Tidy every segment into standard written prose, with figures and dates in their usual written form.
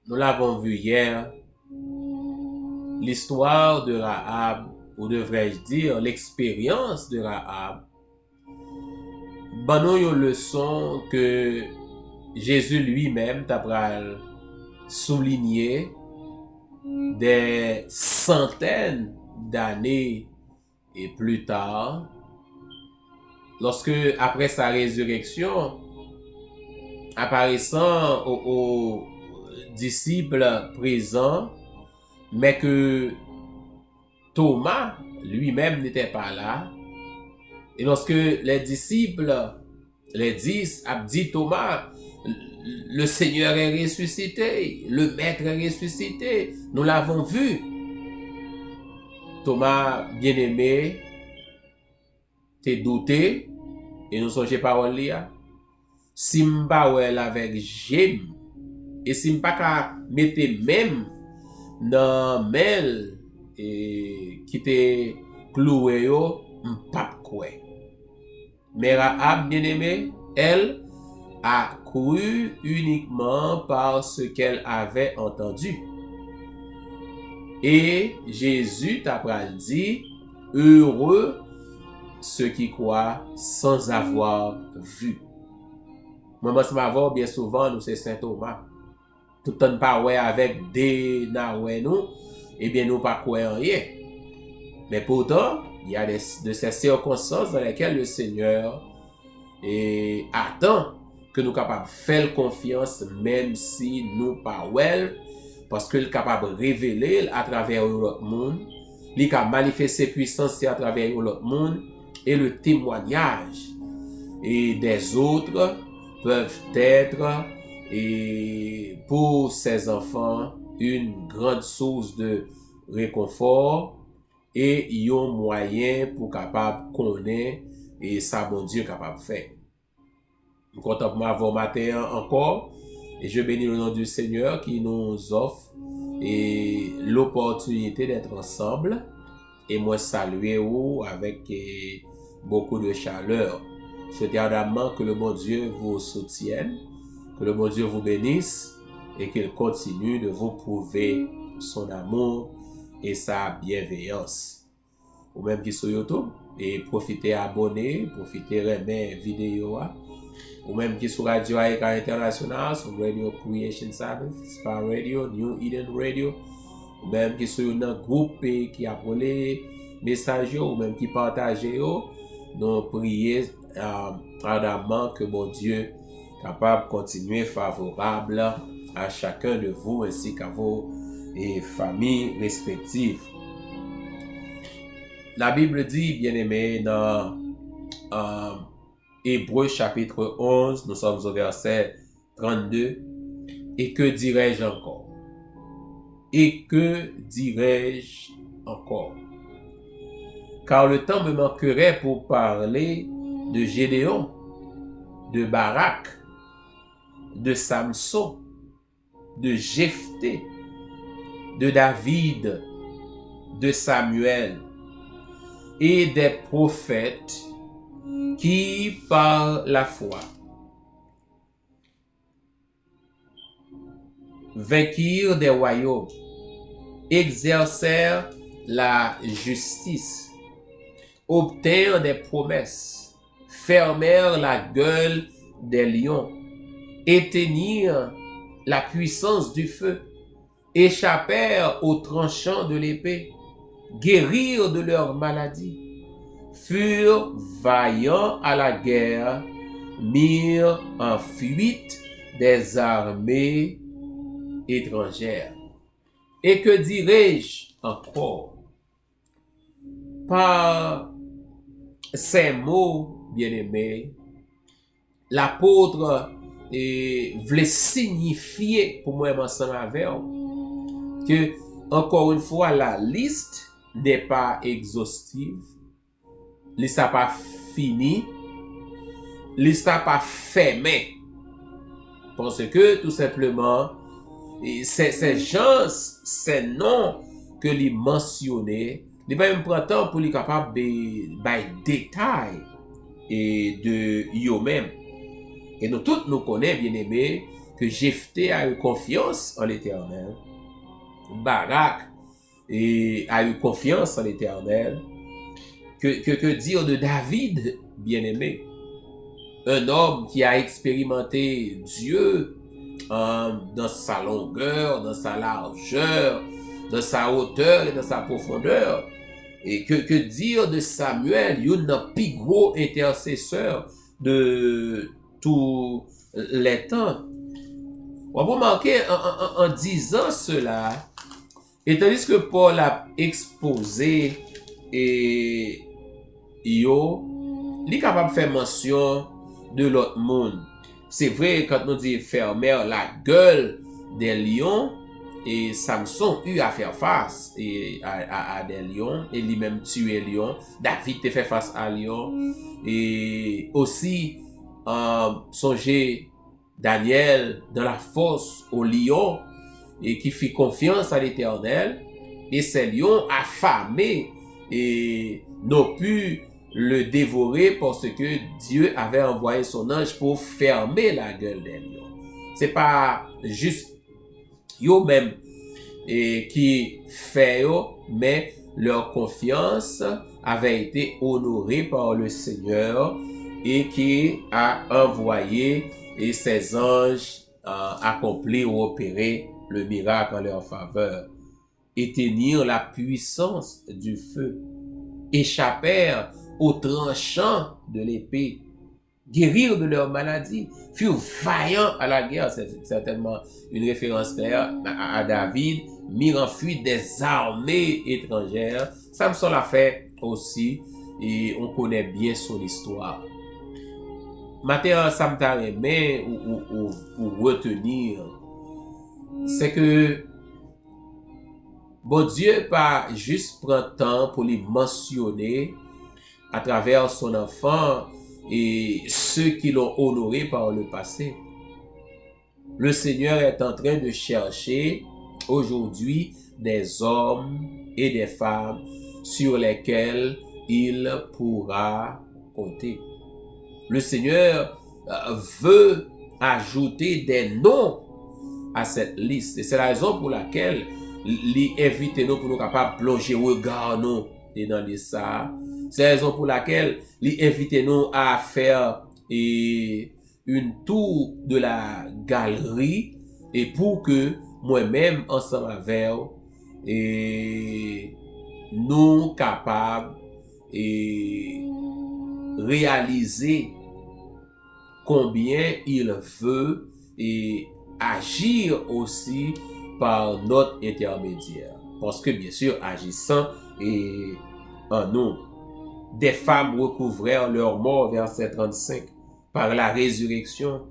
nous l'avons vu hier, l'histoire de Rahab, ou devrais-je dire l'expérience de Rahab, ban nous une leçon que Jésus lui-même t'a souligné des centaines d'années et plus tard, lorsque après sa résurrection, apparaissant aux disciples présents, mais que Thomas lui-même n'était pas là. Et lorsque les disciples, les 10, a dit Thomas, le Seigneur est ressuscité, le Maître est ressuscité, nous l'avons vu. Thomas, bien-aimé, t'es douté, et nous songez parole là. Si m'pa wel avec j'aime, et si m'pa ka mette même dans mel et qui te cloué yo, m'pa kwe. Mais Rahab, bien-aimé, elle a cru uniquement par ce qu'elle avait entendu. Et Jésus t'a dit, heureux ceux qui croient sans avoir vu. Moi, je m'avons bien souvent, nous, c'est Saint Thomas. Tout le temps, pas ouais avec des naoué nous, eh bien, nous pas quoi rien. Mais pourtant, il y a de ces circonstances dans lesquelles le Seigneur attend que nous capables de faire confiance, même si nous pas well, parce qu'il est capable de révéler à travers l'autre monde, il est capable de manifester puissance à travers l'autre monde, et le témoignage et des autres peuvent être, et pour ces enfants, une grande source de réconfort et un moyen pour capable connaître et ça bon Dieu capable de faire. Nous comptons pour matin encore et je bénis le nom du Seigneur qui nous offre et l'opportunité d'être ensemble et moi saluer vous avec beaucoup de chaleur. Je souhaite ardemment que le bon Dieu vous soutienne, que le bon Dieu vous bénisse et qu'il continue de vous prouver son amour et sa bienveillance. Ou même qui sur YouTube, et profitez abonner, profitez remettre vidéo, ou même qui sur Radio Aïka International, sur Radio Creation Sabbath, Spa Radio, New Eden Radio, ou même qui sur un groupe qui a appelé message, ou même qui partage, nous prions ardemment que mon Dieu capable de continuer favorable à chacun de vous ainsi qu'à vos familles respectives. La Bible dit, bien-aimé, dans Hébreux chapitre 11, nous sommes au verset 32, et que dirais-je encore? Et que dirais-je encore? Car le temps me manquerait pour parler de Gédéon, de Barak, de Samson, de Jephthé, de David, de Samuel et des prophètes qui, par la foi, vainquirent des royaumes, exercèrent la justice, obtinrent des promesses, fermèrent la gueule des lions, éteignirent la puissance du feu, échappèrent aux tranchants de l'épée, guérirent de leur maladie, furent vaillants à la guerre, mirent en fuite des armées étrangères. Et que dirais-je encore? Par ces mots, bien-aimés, l'apôtre voulait signifier pour moi ensemble avec que, encore une fois, la liste n'est pas exhaustive, la liste n'a pas fini, la liste n'a pas fermé, parce que tout simplement, ces gens, ces noms que les mentionnés, il va même prendre temps pour les capables de détails et de eux-mêmes. Et nous tous nous connaissons, bien aimés, que Jephthé a eu confiance en l'Éternel, Barak a eu confiance en l'Éternel, que dire de David, bien-aimé, un homme qui a expérimenté Dieu dans sa longueur, dans sa largeur, dans sa hauteur et dans sa profondeur. Et que dire de Samuel, un plus gros intercesseur de tous les temps. On va remarquer en disant cela, et tandis que Paul a exposé et il est capable de faire mention de l'autre monde. C'est vrai, quand nous disons fermer la gueule des lions, et Samson eut à faire face à des lions, et lui-même tuer lion. David te fait face à lion. Et aussi, songez Daniel dans la fosse au lion, et qui fit confiance à l'Éternel, et ces lions affamés et n'ont pu le dévorer parce que Dieu avait envoyé son ange pour fermer la gueule des lions. C'est pas juste yo même et qui fait yo, mais leur confiance avait été honorée par le Seigneur et qui a envoyé et ses anges accomplir ou opérer le miracle en leur faveur, éteignirent la puissance du feu, échappèrent aux tranchants de l'épée, guérir de leur maladie, furent vaillants à la guerre. C'est certainement une référence claire à David, mis en fuite des armées étrangères. Samson l'a fait aussi, et on connaît bien son histoire. Maintenant, ça me aimé ou retenir, c'est que bon Dieu pas juste prend temps pour les mentionner à travers son enfant et ceux qui l'ont honoré par le passé. Le Seigneur est en train de chercher aujourd'hui des hommes et des femmes sur lesquels il pourra compter. Le Seigneur veut ajouter des noms à cette liste. Et c'est la raison pour laquelle il invite nous pour nous capables de plonger regard nous dans les ça. C'est la raison pour laquelle il invite nous à faire une tour de la galerie et pour que moi-même ensemble avec et nous capables et réaliser combien il veut et agir aussi par notre intermédiaire. Parce que bien sûr, agissant et en nous, des femmes recouvrèrent leur mort, verset 35, par la résurrection.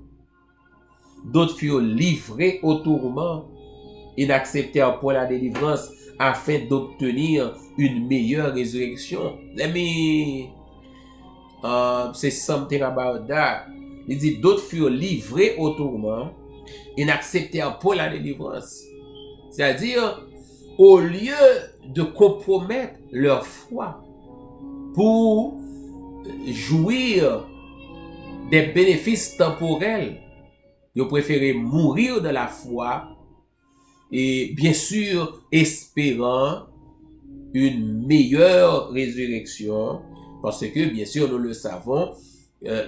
D'autres furent livrés au tourment et n'acceptèrent point la délivrance afin d'obtenir une meilleure résurrection. Let me say something about that. Il dit d'autres furent livrés au tourment et n'acceptèrent pas la délivrance. C'est-à-dire, au lieu de compromettre leur foi pour jouir des bénéfices temporels, ils préféraient mourir de la foi et bien sûr espérant une meilleure résurrection, parce que bien sûr nous le savons,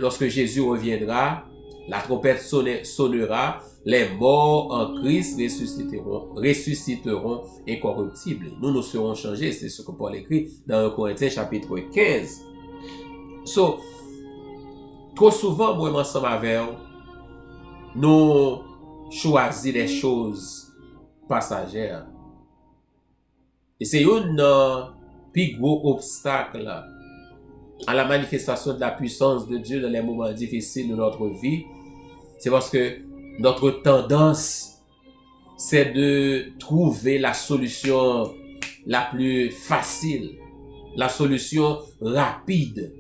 lorsque Jésus reviendra, la trompette sonnera, les morts en Christ ressusciteront incorruptibles. Nous serons changés, c'est ce que Paul écrit dans 1 Corinthiens chapitre 15. So, trop souvent, moi, ensemble avec nous choisissons des choses passagères. Et c'est un plus gros obstacle à la manifestation de la puissance de Dieu dans les moments difficiles de notre vie. C'est parce que notre tendance, c'est de trouver la solution la plus facile, la solution rapide.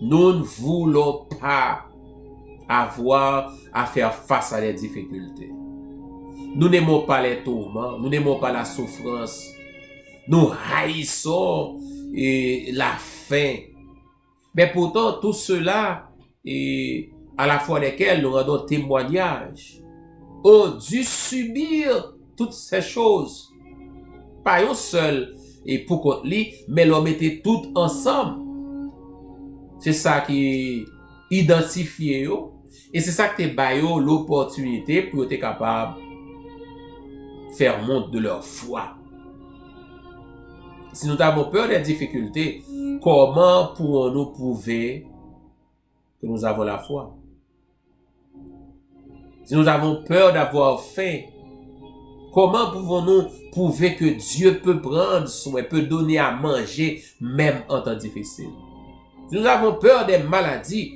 Nous ne voulons pas avoir à faire face à des difficultés. Nous n'aimons pas les tourments, nous n'aimons pas la souffrance. Nous haïssons la faim. Mais pourtant, tout cela, à la fois desquels nous rendons témoignage, ont dû subir toutes ces choses. Pas un seul et pour contre lui, mais l'on mettait tout ensemble. C'est ça qui identifie yo. Et c'est ça qui te ba yo l'opportunité pour être capable de faire montre de leur foi. Si nous avons peur des difficultés, comment pourrons-nous prouver que nous avons la foi? Si nous avons peur d'avoir faim, comment pouvons-nous prouver que Dieu peut prendre soin, peut donner à manger même en temps difficile? Si nous avons peur des maladies,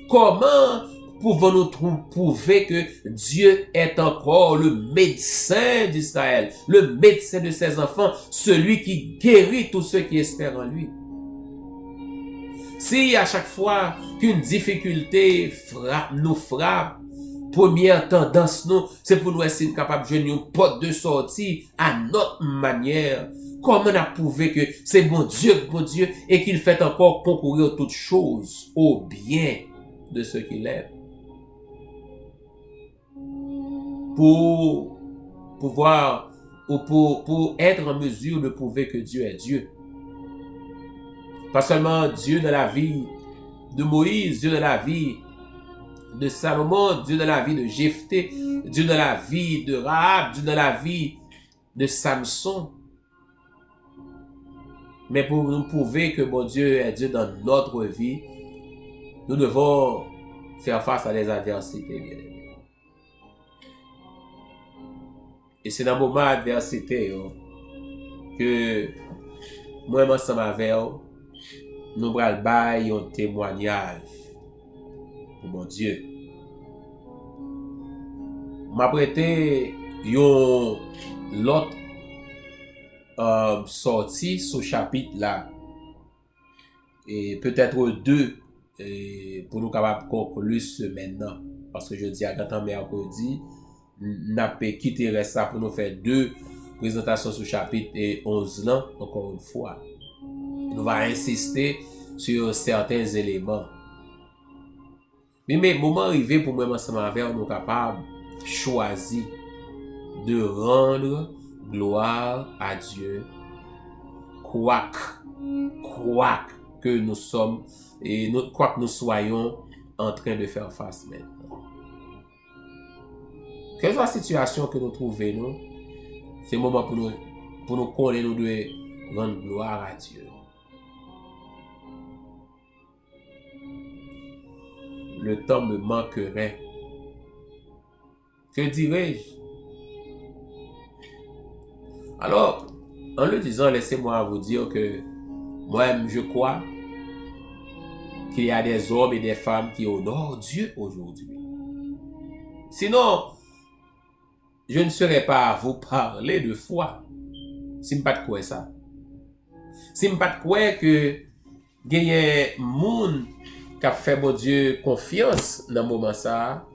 comment pouvons-nous prouver que Dieu est encore le médecin d'Israël, le médecin de ses enfants, celui qui guérit tous ceux qui espèrent en lui? Si à chaque fois qu'une difficulté nous frappe, première tendance, nous, c'est pour nous essayer de capable de jouer une porte de sortie à notre manière. Comment on a prouvé que c'est bon Dieu, et qu'il fait encore concourir toutes choses au bien de ceux qui l'aiment. Pour pouvoir, ou pour être en mesure de prouver que Dieu est Dieu. Pas seulement Dieu de la vie de Moïse, Dieu de la vie de Salomon, Dieu de la vie de Jephthé, Dieu de la vie de Rahab, Dieu de la vie de Samson. Mais pour nous prouver que mon Dieu est Dieu dans notre vie, nous devons faire face à des adversités, bien aimés. Et c'est dans le moment d'adversité que moi, ensemble avec vous, nous allons bailler un témoignage pour mon Dieu. M'a prêté l'autre sortie sur chapitre là. Et peut-être deux pour nous capables conclure ce maintenant. Parce que je dis à quand mercredi, n'a pas quitté ça pour nous faire deux présentations sur chapitre 11 là, encore une fois. Nous allons insister sur certains éléments. Mais moment arrivé pour moi ensemble avec nous capables choisir de rendre gloire à Dieu, quoique que nous sommes et quoi que nous soyons en train de faire face maintenant. Quelle soit la situation que nous trouvons, c'est le moment pour nous connaître, nous devons rendre gloire à Dieu. Le temps me manquerait. Que dirais-je? Alors, en le disant, laissez-moi vous dire que moi-même, je crois qu'il y a des hommes et des femmes qui honorent Dieu aujourd'hui. Sinon, je ne serais pas à vous parler de foi. Si je ne pas de quoi ça. Si je ne pas de quoi que il y a des gens qui ont fait mon Dieu confiance dans le moment ça,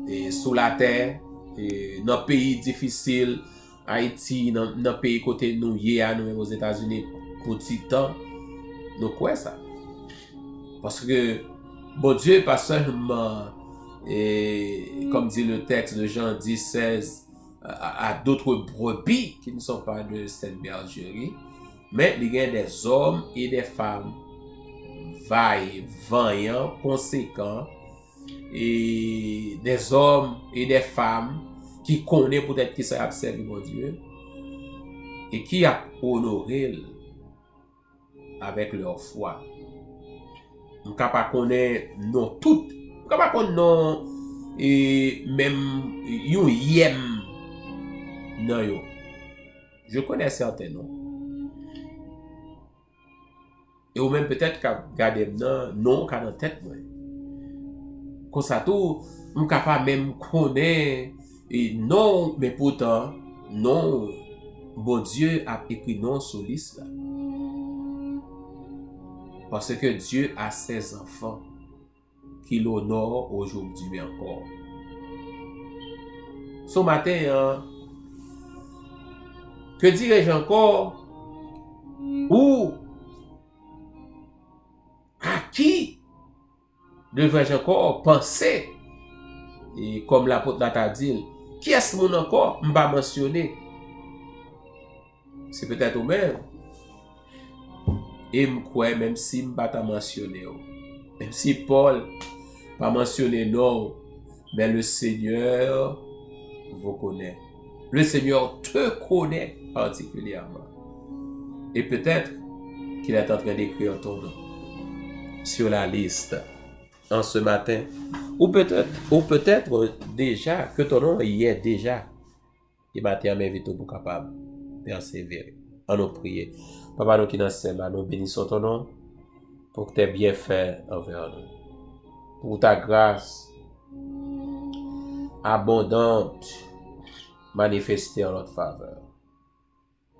et sous la terre, et dans un pays difficile, Haïti, dans un pays côté nous, nous aux États-Unis, pour petit temps, nous quoi ça? Parce que mon Dieu, pas seulement, et comme dit le texte de Jean 10, 16, à d'autres brebis qui ne sont pas de cette bergerie, mais il y a des hommes et des femmes vaillants, conséquents, et des hommes et des femmes qui connaissent peut-être qui ça servi mon Dieu et qui a honoré avec leur foi. On ne peut pas connaître non toutes, on ne peut pas connaître non et même yon yem non yo. Je connais certains noms. Et ou même peut-être qu'à garder non qu'à dans tête moi. Comme ça tout, on capable même connaître et non, mais pourtant non, bon Dieu a écrit non sur liste là. Parce que Dieu a ses enfants qui l'honorent aujourd'hui encore. Ce matin, que dirais-je encore? Ou à qui devrais-je encore penser? Et comme l'apôtre l'a dit, Qui est-ce mon encore? M'pas mentionner. C'est peut-être au même. Et m'crois même si m'pas ta mentionné. Même si Paul pas mentionné non, mais le Seigneur vous connaît. Le Seigneur te connaît particulièrement. Et peut-être qu'il est en train d'écrire ton nom sur la liste en ce matin. Ou peut-être déjà que ton nom y est déjà. Et matin, m'invite pour capable de persévérer. En nous prier. Papa, nous qui dans ce bas, nous bénissons ton nom pour tes bienfaits envers nous. Pour ta grâce abondante manifestée en notre faveur.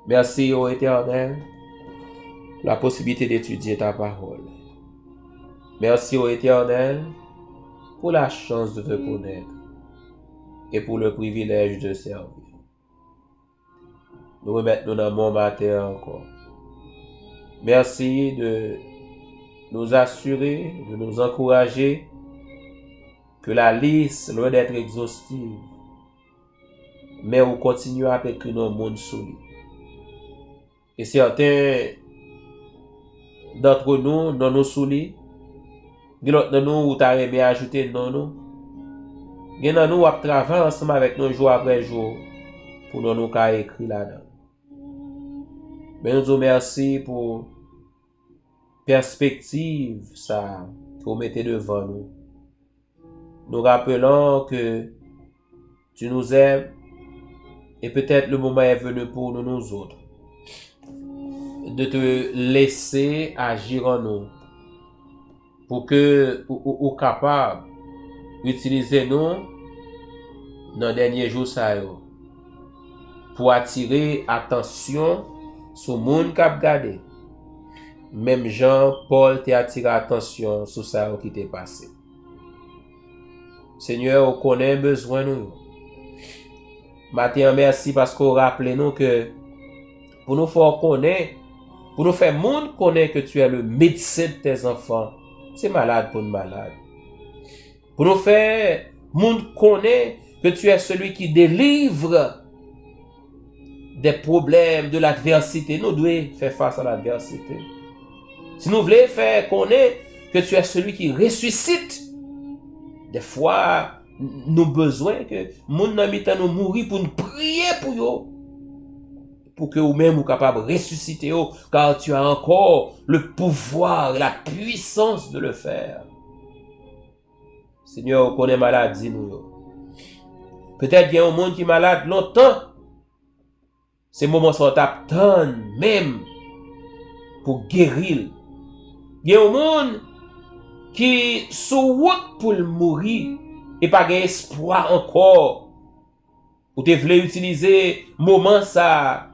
Merci, ô Éternel, pour la possibilité d'étudier ta parole. Merci, ô Éternel, pour la chance de te connaître et pour le privilège de servir. Nous remettons dans mon matin encore. Merci de nous assurer, de nous encourager que la liste, loin d'être exhaustive, mais on continue à écrire dans le monde solide. Et certains d'entre nous, dans nos souliers, il y a dans nous où tu as aimé ajouter dans nous. Il y a dans nous qui travaillent ensemble avec nous jour après jour pour nous écrire là-dedans. Mais nous disons merci pour perspective ça que vous mettez devant nous. Nous rappelons que tu nous aimes et peut-être le moment est venu pour nous autres de te laisser agir en nous pour que ou capable d'utiliser nous dans les derniers jours ça pour attirer attention sur le monde qui a regardé. Même Jean-Paul t'a attiré attention sur ça qui t'est passé. Seigneur, on connaît besoin de nous. Matin, merci parce qu'on rappelle nous que pour nous faire connaître, pour nous faire monde connaître que tu es le médecin de tes enfants. C'est malade pour une malade. Pour nous faire monde connaître que tu es celui qui délivre des problèmes, de l'adversité. Nous devons faire face à l'adversité. Si nous voulons faire connaître que tu es celui qui ressuscite, des fois, nous avons besoin que nous nous mourir pour nous prier pour eux. Pour que vous-même vous capable de ressusciter, car tu as encore le pouvoir et la puissance de le faire. Seigneur, on connaît maladie, nous. Peut-être qu'il y a un monde qui est malade longtemps. Ces moments sont attendus même pour guérir. Il y a un monde qui souhaite pour mourir et pas d'espoir encore. Ou tu voulais utiliser moment ça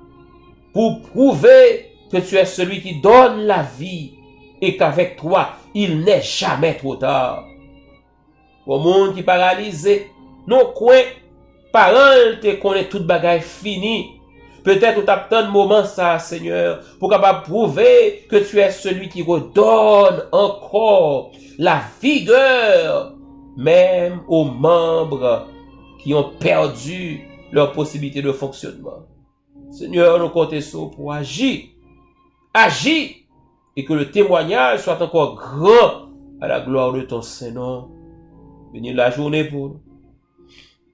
pour prouver que tu es celui qui donne la vie et qu'avec toi, il n'est jamais trop tard. Au monde qui est paralysé, non quoi, parents te connaissent toute bagaille fini. Peut-être tu as un moment ça, Seigneur, pour capable prouver que tu es celui qui redonne encore la vigueur, même aux membres qui ont perdu leur possibilité de fonctionnement. Seigneur, nous comptons sur pour agir. Agis et que le témoignage soit encore grand à la gloire de ton Saint-Nom. Bénis la journée pour nous.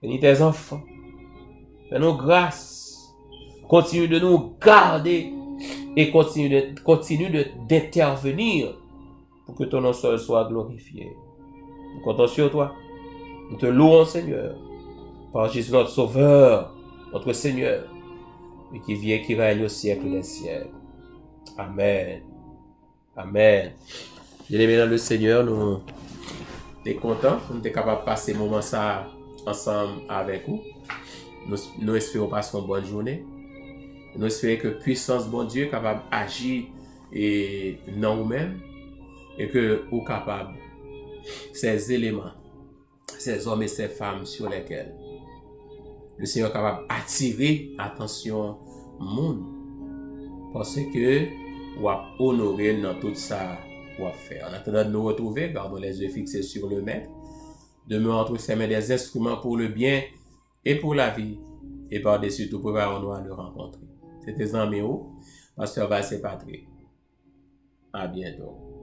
Bénis tes enfants. Fais-nous grâce. Continue de nous garder et continue d'intervenir pour que ton nom seul soit glorifié. Nous comptons sur toi. Nous te louons, Seigneur, par Jésus notre Sauveur, notre Seigneur, et qui vient, qui règne au siècle des siècles. Amen. Amen. Bien-aimés dans le Seigneur, nous sommes contents, nous sommes capables de passer ce moment ça ensemble avec vous. Nous espérons passer une bonne journée. Nous espérons que puissance bon Dieu capable d'agir et non nous-mêmes et que vous capable ces éléments, ces hommes et ces femmes sur lesquels le Seigneur est capable d'attirer attention monde parce que vous honorer dans tout ça vous faire. En attendant de nous retrouver, gardons les yeux fixés sur le Maître, demeurons entre ses mains des instruments pour le bien et pour la vie, et par-dessus tout, préparons-nous à le rencontrer. C'était Zanméo, Pasteur Valse Patrick. À bientôt.